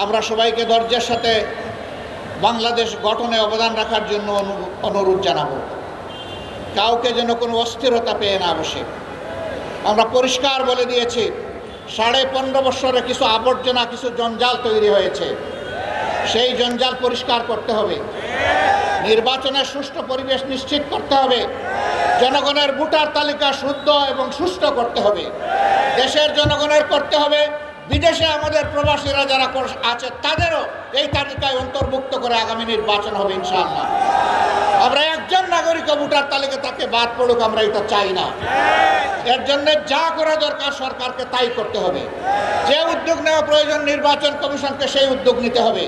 আমরা সবাইকে ধৈর্যের সাথে বাংলাদেশ গঠনে অবদান রাখার জন্য অনুরোধ জানাবো। কাউকে যেন কোনো অস্থিরতা পেয়ে না বসে। আমরা পরিষ্কার বলে দিয়েছি, 15.5 বছরে কিছু আবর্জনা, কিছু জঞ্জাল তৈরি হয়েছে, সেই জঞ্জাল পরিষ্কার করতে হবে। নির্বাচনের সুষ্ঠু পরিবেশ নিশ্চিত করতে হবে। জনগণের ভোটার তালিকা শুদ্ধ এবং সুষ্ঠু করতে হবে। দেশের জনগণের করতে হবে। বিদেশে আমাদের প্রবাসীরা যারা আছে তাদেরও এই তালিকায় অন্তর্ভুক্ত করে আগামী নির্বাচন হবে ইনশাআল্লাহ। আমরা একজন নাগরিক ভোটার তালিকা তাকে বাদ পড়ুক, আমরা এটা চাই না। এর জন্য যা করা দরকার সরকারকে তাই করতে হবে। যে উদ্যোগ নেওয়া প্রয়োজন নির্বাচন কমিশনকে সেই উদ্যোগ নিতে হবে।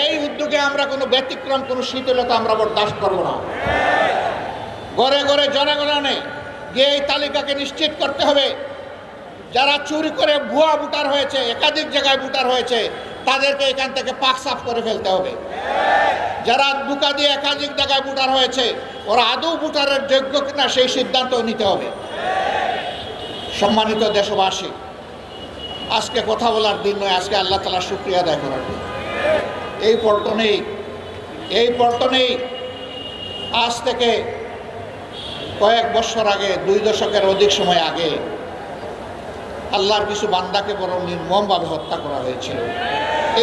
এই উদ্যোগে আমরা কোনো ব্যতিক্রম, কোনো শিথিলতা আমরা বরদাস্ত করব না। ঘরে ঘরে জনগণে গিয়ে এই তালিকাকে নিশ্চিত করতে হবে। যারা চুরি করে ভুয়া ভোটার হয়েছে, একাধিক জায়গায় ভোটার হয়েছে, তাদেরকে এখান থেকে পাক সাফ করে ফেলতে হবে। যারা ধোঁকা দিয়ে একাধিক জায়গায় ভোটার হয়েছে, ওরা আদৌ ভোটারের যোগ্য কিনা সেই সিদ্ধান্ত নিতে হবে। সম্মানিত দেশবাসী, আজকে কথা বলার দিন নয়, আজকে আল্লাহ তাআলার শুকরিয়া আদায় করার দিন। এই পল্টনেই আজ থেকে কয়েক বছর আগে, 2 দশকের অধিক সময় আগে আল্লাহর কিছু বান্দাকে বড় নির্মমভাবে হত্যা করা হয়েছিল।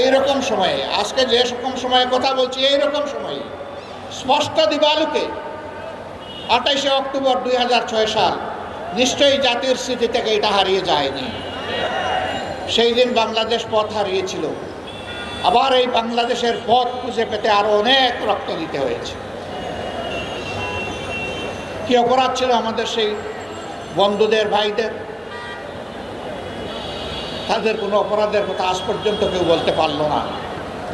এইরকম সময়ে, আজকে যে রকম সময়ে কথা বলছি, এইরকম সময়ে স্পষ্ট দিবালুকে 28শে অক্টোবর 2006 সাল, নিশ্চয়ই জাতির স্মৃতি থেকে এটা হারিয়ে যায়নি। সেই দিন বাংলাদেশ পথ হারিয়েছিল। আবার এই বাংলাদেশের পথ খুঁজে পেতে আরো অনেক রক্ত দিতে হয়েছে। কি অপরাধ ছিল আমাদের সেই বন্ধুদের, ভাইদের? তাদের কোনো অপরাধের কথা আজ পর্যন্ত কেউ বলতে পারলো না।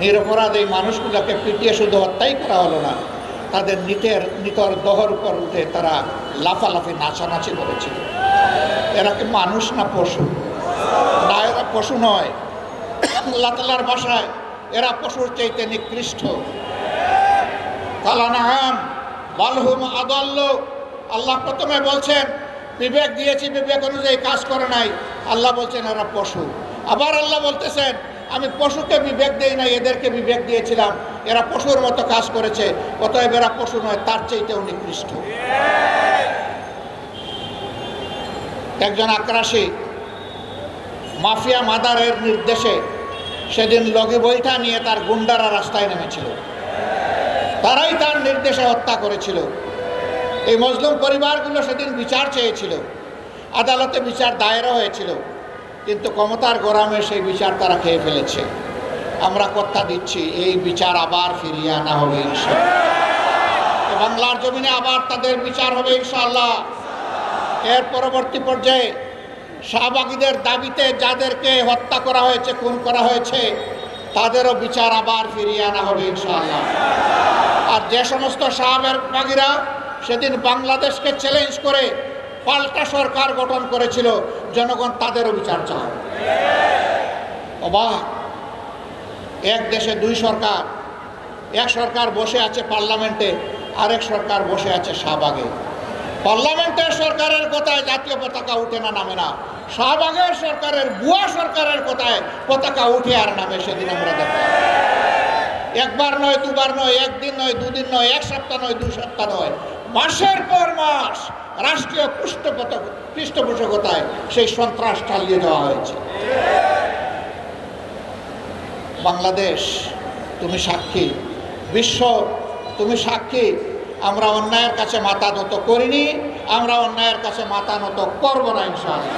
নিরপরাধ এই মানুষগুলোকে পিটিয়ে শুধু হত্যাই করা হলো না, তাদের নিতর দহর উপর উঠে তারা লাফালাফি, নাচানাচি করেছিল। এরা কি মানুষ না পশু? না, এরা পশু নয়। আল্লাহ তাআলার ভাষায় এরা পশুর চাইতে নিকৃষ্ট। কালানাম বালহুম আদাল্ল। আল্লাহ প্রথমে বলছেন বিবেক দিয়েছি, বিবেক অনুযায়ী কাজ করে নাই। আল্লাহ বলছেন এরা পশু। আবার আল্লাহ বলতেছেন আমি পশুকে বিবেক দেই নাই, এদেরকে বিবেক দিয়েছিলাম, এরা পশুর মতো কাজ করেছে, অতএব এরা পশু নয়, তার চাইতেও নিকৃষ্ট। একজন আক্রাসী মাফিয়া মাদারের নির্দেশে সেদিন লগি বইটা নিয়ে তার গুন্ডারা রাস্তায় নেমেছিল। তারাই তার নির্দেশে হত্যা করেছিল। এই মজলুম পরিবারগুলো সেদিন বিচার চেয়েছিল, আদালতে বিচার দায়েরও হয়েছিল, কিন্তু ক্ষমতার গরমে সেই বিচার তারা খেয়ে ফেলেছে। আমরা কথা দিচ্ছি এই বিচার আবার ফিরিয়ে আনা হবে ইনশাআল্লাহ। বাংলার জমিনে আবার তাদের বিচার হবে ইনশাআল্লাহ। এর পরবর্তী পর্যায়ে শাহবাগীদের দাবিতে যাদেরকে হত্যা করা হয়েছে, খুন করা হয়েছে, তাদেরও বিচার আবার ফিরিয়ে আনা হবে ইনশাআল্লাহ। আর যে সমস্ত শাহবাগীরা সেদিন বাংলাদেশকে চ্যালেঞ্জ করে পাল্টা সরকার গঠন করেছিল, জনগণ তাদেরও বিচার চায়। অবাক! এক দেশে 2 সরকার। এক সরকার বসে আছে পার্লামেন্টে, আরেক সরকার বসে আছে শাহবাগে। পার্লামেন্টের সরকারের কথায় জাতীয় পতাকা উঠে না, নামে না। শাহবাগের সরকারের, বুয়া সরকারের কথায় পতাকা উঠে আর নামে। সেদিন আমরা দেখলাম একবার নয়, দুবার নয়, একদিন নয়, 2 দিন নয়, 1 সপ্তাহ নয়, 2 সপ্তাহ নয়, মাসের পর মাস রাষ্ট্রীয় পৃষ্ঠপোষকতায় সেই সন্ত্রাস চালিয়ে দেওয়া হয়েছে। বাংলাদেশ তুমি সাক্ষী, বিশ্ব তুমি সাক্ষী। আমরা অন্যায়ের কাছে মাথা নত করিনি, আমরা অন্যায়ের কাছে মাথা নত করব না ইনশাআল্লাহ।